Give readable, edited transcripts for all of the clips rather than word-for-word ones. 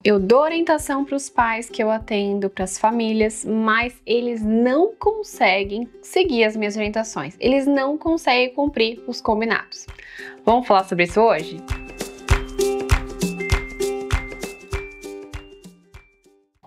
Eu dou orientação para os pais que eu atendo, para as famílias, mas eles não conseguem seguir as minhas orientações. Eles não conseguem cumprir os combinados. Vamos falar sobre isso hoje?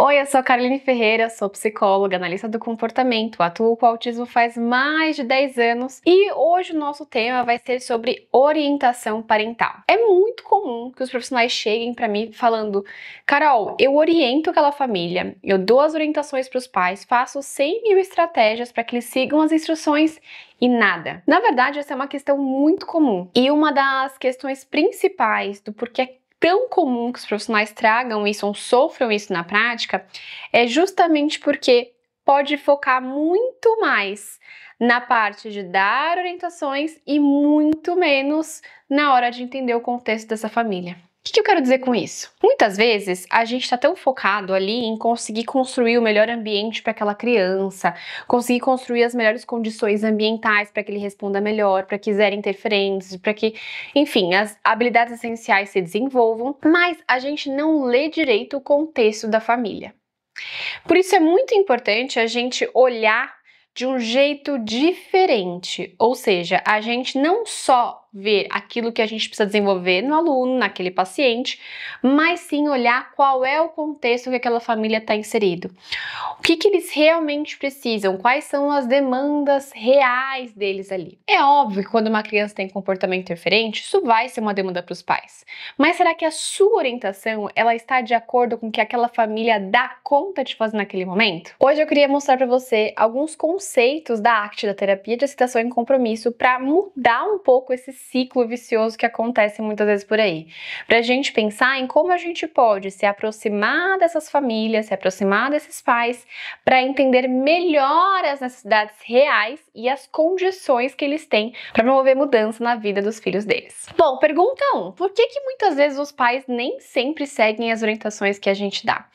Oi, eu sou a Caroline Ferreira, sou psicóloga, analista do comportamento, atuo com autismo faz mais de 10 anos e hoje o nosso tema vai ser sobre orientação parental. É muito comum que os profissionais cheguem para mim falando: Carol, eu oriento aquela família, eu dou as orientações para os pais, faço 100 mil estratégias para que eles sigam as instruções e nada. Na verdade, essa é uma questão muito comum e uma das questões principais do porquê tão comum que os profissionais tragam isso ou sofram isso na prática é justamente porque pode focar muito mais na parte de dar orientações e muito menos na hora de entender o contexto dessa família. O que eu quero dizer com isso? Muitas vezes a gente está tão focado ali em conseguir construir o melhor ambiente para aquela criança, conseguir construir as melhores condições ambientais para que ele responda melhor, para que zere interferências, para que, enfim, as habilidades essenciais se desenvolvam, mas a gente não lê direito o contexto da família. Por isso é muito importante a gente olhar de um jeito diferente, ou seja, a gente não só ver aquilo que a gente precisa desenvolver no aluno, naquele paciente, mas sim olhar qual é o contexto que aquela família está inserido. O que eles realmente precisam, quais são as demandas reais deles ali. É óbvio que quando uma criança tem comportamento interferente, isso vai ser uma demanda para os pais. Mas será que a sua orientação ela está de acordo com o que aquela família dá conta de fazer naquele momento? Hoje eu queria mostrar para você alguns conceitos da ACT, da terapia de aceitação e compromisso, para mudar um pouco esse ciclo vicioso que acontece muitas vezes por aí. Para a gente pensar em como a gente pode se aproximar dessas famílias, se aproximar desses pais, para entender melhor as necessidades reais e as condições que eles têm para promover mudança na vida dos filhos deles. Bom, pergunta 1. Por que muitas vezes os pais nem sempre seguem as orientações que a gente dá?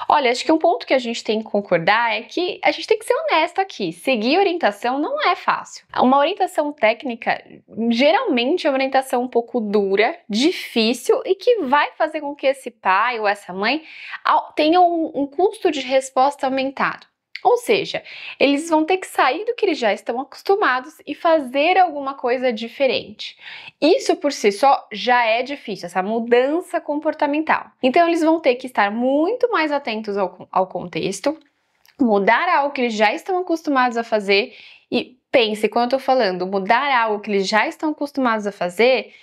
Olha, acho que um ponto que a gente tem que concordar é que a gente tem que ser honesto aqui. Seguir orientação não é fácil. Uma orientação técnica, geralmente é uma orientação um pouco dura, difícil e que vai fazer com que esse pai ou essa mãe tenha um custo de resposta aumentado. Ou seja, eles vão ter que sair do que eles já estão acostumados e fazer alguma coisa diferente. Isso por si só já é difícil, essa mudança comportamental. Então eles vão ter que estar muito mais atentos ao contexto, mudar algo que eles já estão acostumados a fazer e pense, quando eu tô falando mudar algo que eles já estão acostumados a fazer,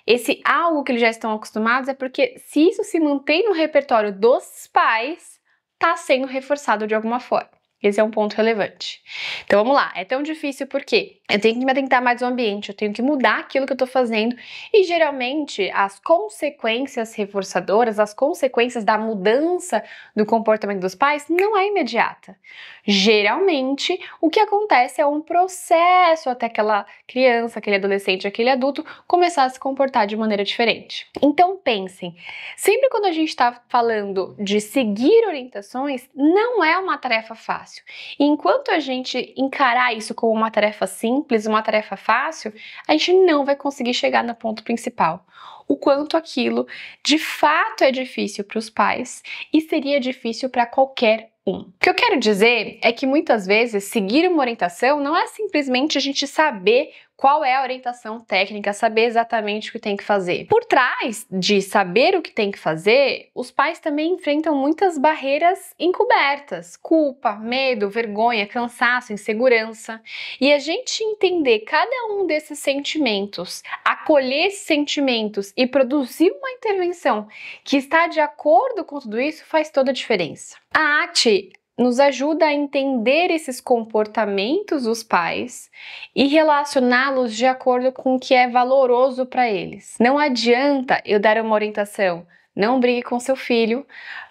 esse algo que eles já estão acostumados é porque se isso se mantém no repertório dos pais, tá sendo reforçado de alguma forma. Esse é um ponto relevante. Então vamos lá, é tão difícil porque eu tenho que me atentar mais ao ambiente, eu tenho que mudar aquilo que eu tô fazendo e geralmente as consequências reforçadoras, as consequências da mudança do comportamento dos pais não é imediata. Geralmente o que acontece é um processo até aquela criança, aquele adolescente, aquele adulto começar a se comportar de maneira diferente. Então pensem, sempre quando a gente está falando de seguir orientações, não é uma tarefa fácil. E enquanto a gente encarar isso como uma tarefa simples, uma tarefa fácil, a gente não vai conseguir chegar no ponto principal. O quanto aquilo de fato é difícil para os pais e seria difícil para qualquer um. O que eu quero dizer é que muitas vezes seguir uma orientação não é simplesmente a gente saber qual é a orientação técnica, saber exatamente o que tem que fazer. Por trás de saber o que tem que fazer, os pais também enfrentam muitas barreiras encobertas, culpa, medo, vergonha, cansaço, insegurança. E a gente entender cada um desses sentimentos, acolher esses sentimentos e produzir uma intervenção que está de acordo com tudo isso faz toda a diferença. A ACT nos ajuda a entender esses comportamentos dos pais e relacioná-los de acordo com o que é valoroso para eles. Não adianta eu dar uma orientação, não brigue com seu filho,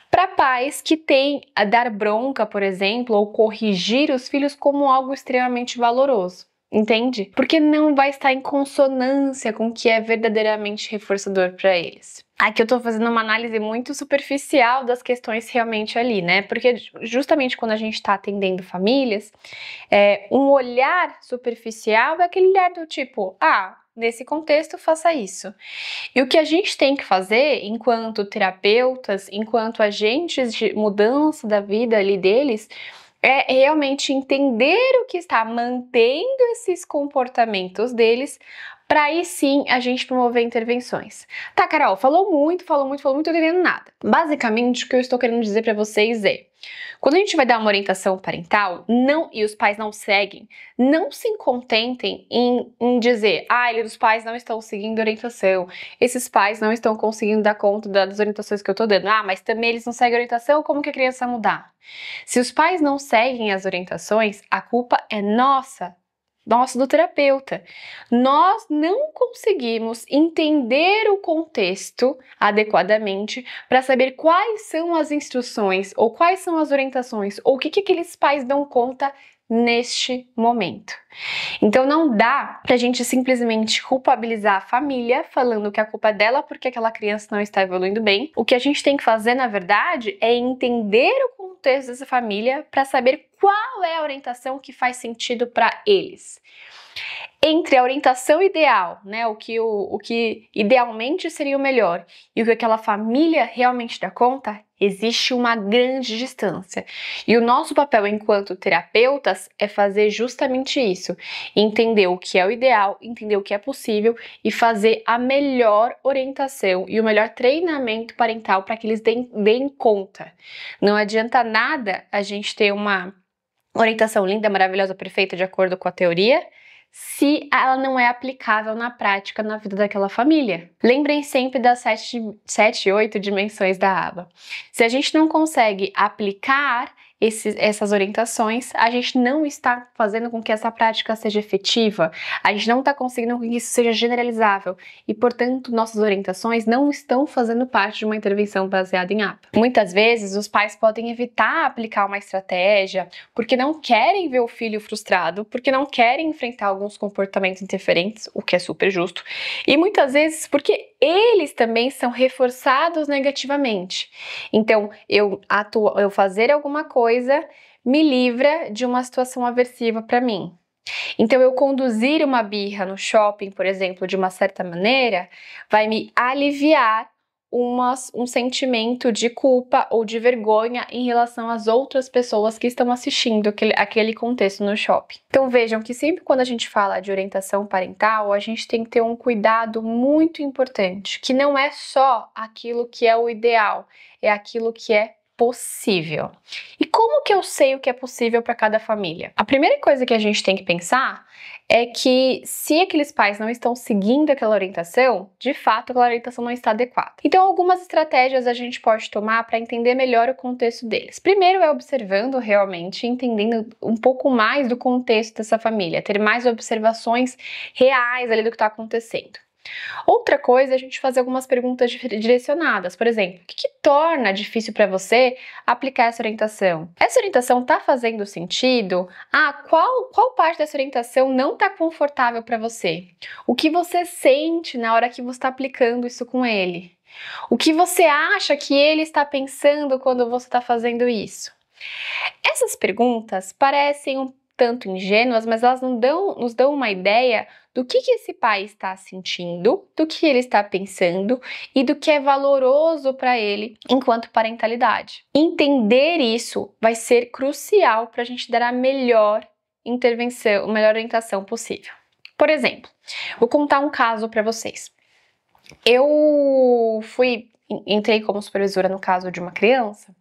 para pais que têm a dar bronca, por exemplo, ou corrigir os filhos como algo extremamente valoroso. Entende? Porque não vai estar em consonância com o que é verdadeiramente reforçador para eles. Aqui eu tô fazendo uma análise muito superficial das questões realmente ali, né? Porque justamente quando a gente tá atendendo famílias, um olhar superficial é aquele olhar do tipo, nesse contexto, faça isso. E o que a gente tem que fazer, enquanto terapeutas, enquanto agentes de mudança da vida ali deles, é realmente entender o que está mantendo esses comportamentos deles, para aí sim a gente promover intervenções. Tá, Carol, falou muito, não tô entendendo nada. Basicamente, o que eu estou querendo dizer para vocês é: quando a gente vai dar uma orientação parental, e os pais não seguem, não se contentem em dizer, os pais não estão seguindo a orientação, esses pais não estão conseguindo dar conta das orientações que eu tô dando, mas também eles não seguem a orientação, como que a criança vai mudar? Se os pais não seguem as orientações, a culpa é nossa do terapeuta. Nós não conseguimos entender o contexto adequadamente para saber quais são as instruções ou quais são as orientações ou o que aqueles pais dão conta neste momento. Então não dá pra gente simplesmente culpabilizar a família falando que a culpa é dela porque aquela criança não está evoluindo bem. O que a gente tem que fazer, na verdade, é entender o contexto dessa família para saber qual é a orientação que faz sentido para eles. Entre a orientação ideal, né, o que idealmente seria o melhor, e o que aquela família realmente dá conta, existe uma grande distância. E o nosso papel enquanto terapeutas é fazer justamente isso, entender o que é o ideal, entender o que é possível e fazer a melhor orientação e o melhor treinamento parental para que eles deem conta. Não adianta nada a gente ter uma orientação linda, maravilhosa, perfeita, de acordo com a teoria, se ela não é aplicável na prática na vida daquela família. Lembrem sempre das 7, 8 dimensões da aba. Se a gente não consegue aplicar essas orientações, a gente não está fazendo com que essa prática seja efetiva, a gente não está conseguindo que isso seja generalizável e, portanto, nossas orientações não estão fazendo parte de uma intervenção baseada em APA. Muitas vezes, os pais podem evitar aplicar uma estratégia porque não querem ver o filho frustrado, porque não querem enfrentar alguns comportamentos interferentes, o que é super justo, e muitas vezes porque eles também são reforçados negativamente. Então, eu fazer alguma coisa me livra de uma situação aversiva para mim. Então, eu conduzir uma birra no shopping, por exemplo, de uma certa maneira, vai me aliviar um sentimento de culpa ou de vergonha em relação às outras pessoas que estão assistindo aquele contexto no shopping. Então vejam que sempre quando a gente fala de orientação parental, a gente tem que ter um cuidado muito importante, que não é só aquilo que é o ideal, é aquilo que é possível. E como que eu sei o que é possível para cada família? A primeira coisa que a gente tem que pensar é que se aqueles pais não estão seguindo aquela orientação, de fato aquela orientação não está adequada. Então algumas estratégias a gente pode tomar para entender melhor o contexto deles. Primeiro é observando realmente, entendendo um pouco mais do contexto dessa família, ter mais observações reais ali do que está acontecendo. Outra coisa é a gente fazer algumas perguntas direcionadas. Por exemplo, o que torna difícil para você aplicar essa orientação? Essa orientação está fazendo sentido? Qual parte dessa orientação não está confortável para você? O que você sente na hora que você está aplicando isso com ele? O que você acha que ele está pensando quando você está fazendo isso? Essas perguntas parecem um tanto ingênuas, mas elas nos dão uma ideia do que esse pai está sentindo, do que ele está pensando e do que é valoroso para ele enquanto parentalidade. Entender isso vai ser crucial para a gente dar a melhor intervenção, a melhor orientação possível. Por exemplo, vou contar um caso para vocês. Eu entrei como supervisora no caso de uma criança,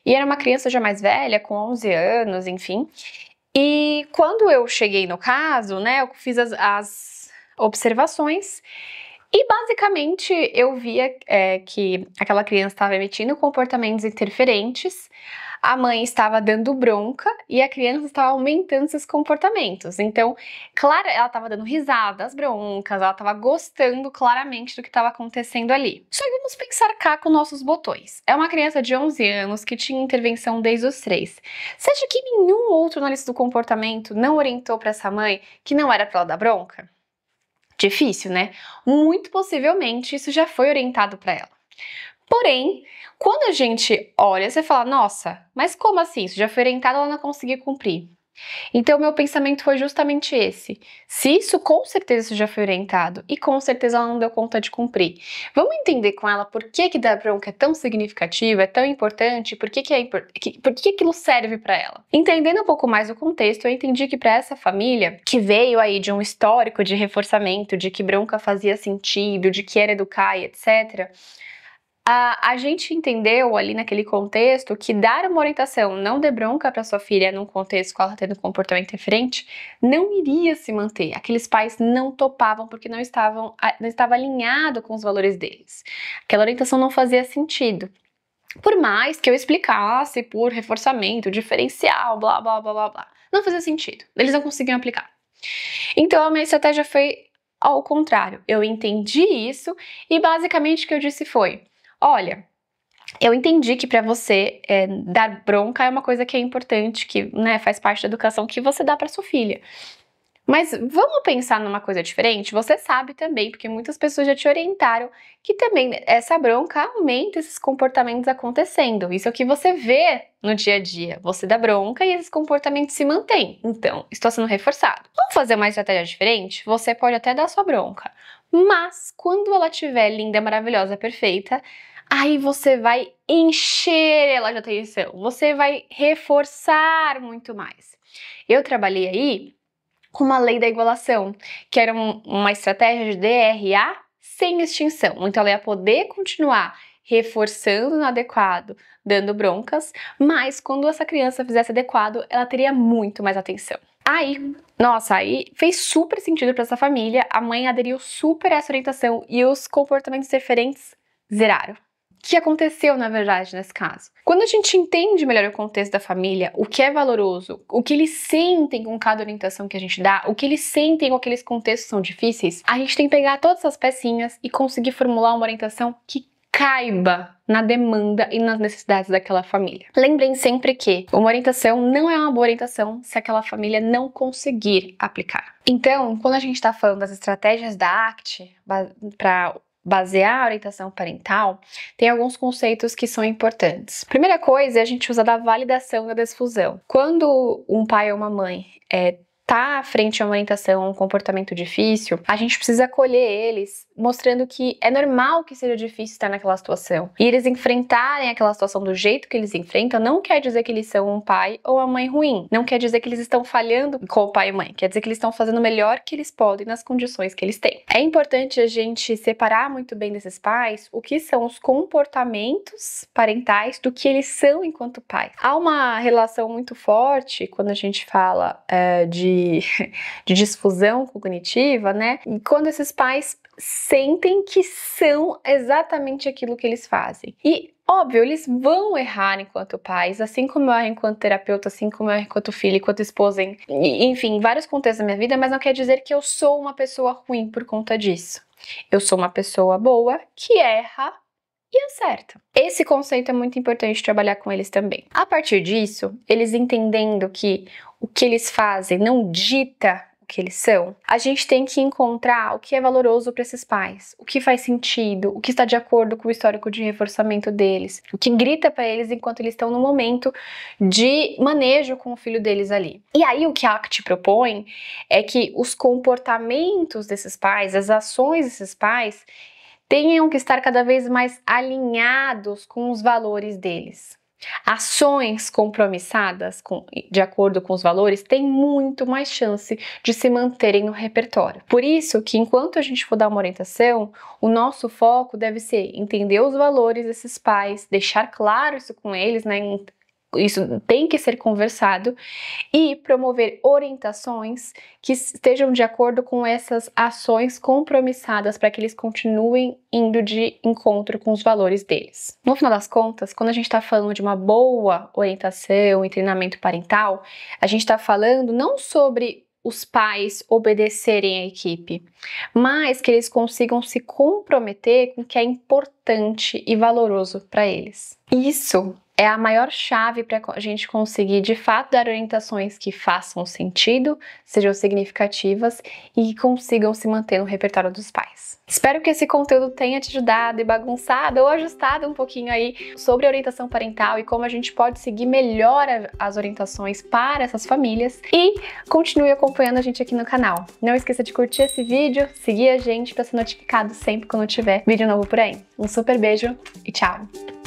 e era uma criança já mais velha, com 11 anos, enfim. E quando eu cheguei no caso, né, eu fiz as observações e basicamente eu via que aquela criança estava emitindo comportamentos interferentes, a mãe estava dando bronca e a criança estava aumentando esses comportamentos. Então, claro, ela estava dando risada das broncas, ela estava gostando claramente do que estava acontecendo ali. Só que vamos pensar cá com nossos botões. É uma criança de 11 anos que tinha intervenção desde os 3. Você acha que nenhum outro analista do comportamento não orientou para essa mãe que não era para ela dar bronca? Difícil, né? Muito possivelmente isso já foi orientado para ela. Porém, quando a gente olha, você fala, nossa, mas como assim? Isso já foi orientado, ela não conseguiu cumprir. Então, meu pensamento foi justamente esse. Se isso, com certeza isso já foi orientado e com certeza ela não deu conta de cumprir. Vamos entender com ela por que dar bronca é tão significativo, é tão importante, por que aquilo serve para ela. Entendendo um pouco mais o contexto, eu entendi que para essa família, que veio aí de um histórico de reforçamento, de que bronca fazia sentido, de que era educar e etc., a gente entendeu ali naquele contexto que dar uma orientação, não dê bronca para sua filha num contexto com ela tendo comportamento diferente, não iria se manter. Aqueles pais não topavam porque não estava alinhado com os valores deles. Aquela orientação não fazia sentido. Por mais que eu explicasse por reforçamento, diferencial, blá, blá, blá, blá, blá. Não fazia sentido. Eles não conseguiam aplicar. Então, a minha estratégia foi ao contrário. Eu entendi isso e basicamente o que eu disse foi: olha, eu entendi que para você dar bronca é uma coisa que é importante, que faz parte da educação que você dá para sua filha. Mas vamos pensar numa coisa diferente? Você sabe também, porque muitas pessoas já te orientaram, que também essa bronca aumenta esses comportamentos acontecendo. Isso é o que você vê no dia a dia. Você dá bronca e esses comportamentos se mantêm. Então, estou sendo reforçado. Vamos fazer uma estratégia diferente? Você pode até dar sua bronca, mas quando ela estiver linda, maravilhosa, perfeita, aí você vai encher ela de atenção. Você vai reforçar muito mais. Eu trabalhei aí com uma lei da igualação, que era uma estratégia de DRA sem extinção. Então ela ia poder continuar reforçando no adequado, dando broncas, mas quando essa criança fizesse adequado, ela teria muito mais atenção. Aí fez super sentido para essa família, a mãe aderiu super a essa orientação e os comportamentos diferentes zeraram. O que aconteceu, na verdade, nesse caso? Quando a gente entende melhor o contexto da família, o que é valoroso, o que eles sentem com cada orientação que a gente dá, o que eles sentem com aqueles contextos que são difíceis, a gente tem que pegar todas essas pecinhas e conseguir formular uma orientação que caiba na demanda e nas necessidades daquela família. Lembrem sempre que uma orientação não é uma boa orientação se aquela família não conseguir aplicar. Então, quando a gente está falando das estratégias da ACT para basear a orientação parental, tem alguns conceitos que são importantes. Primeira coisa é a gente usar da validação da desfusão. Quando um pai ou uma mãe tá frente a uma orientação, a um comportamento difícil, a gente precisa acolher eles, mostrando que é normal que seja difícil estar naquela situação. E eles enfrentarem aquela situação do jeito que eles enfrentam não quer dizer que eles são um pai ou uma mãe ruim. Não quer dizer que eles estão falhando com o pai e mãe. Quer dizer que eles estão fazendo o melhor que eles podem nas condições que eles têm. É importante a gente separar muito bem desses pais o que são os comportamentos parentais do que eles são enquanto pais. Há uma relação muito forte quando a gente fala de disfusão cognitiva, né? E quando esses pais sentem que são exatamente aquilo que eles fazem. E, óbvio, eles vão errar enquanto pais, assim como eu erro enquanto terapeuta, assim como eu erro enquanto filho, enquanto esposa, enfim, vários contextos da minha vida, mas não quer dizer que eu sou uma pessoa ruim por conta disso. Eu sou uma pessoa boa que erra e acerta. Esse conceito é muito importante trabalhar com eles também. A partir disso, eles entendendo que o que eles fazem não dita o que eles são, a gente tem que encontrar o que é valoroso para esses pais, o que faz sentido, o que está de acordo com o histórico de reforçamento deles, o que grita para eles enquanto eles estão no momento de manejo com o filho deles ali. E aí o que a ACT propõe é que os comportamentos desses pais, as ações desses pais, tenham que estar cada vez mais alinhados com os valores deles. Ações compromissadas de acordo com os valores têm muito mais chance de se manterem no repertório. Por isso que enquanto a gente for dar uma orientação, o nosso foco deve ser entender os valores desses pais, deixar claro isso com eles, né? Isso tem que ser conversado e promover orientações que estejam de acordo com essas ações compromissadas para que eles continuem indo de encontro com os valores deles. No final das contas, quando a gente está falando de uma boa orientação e treinamento parental, a gente está falando não sobre os pais obedecerem à equipe, mas que eles consigam se comprometer com o que é importante e valoroso para eles. Isso é a maior chave para a gente conseguir, de fato, dar orientações que façam sentido, sejam significativas e que consigam se manter no repertório dos pais. Espero que esse conteúdo tenha te ajudado e bagunçado ou ajustado um pouquinho aí sobre a orientação parental e como a gente pode seguir melhor as orientações para essas famílias. E continue acompanhando a gente aqui no canal. Não esqueça de curtir esse vídeo, seguir a gente para ser notificado sempre quando tiver vídeo novo por aí. Um super beijo e tchau!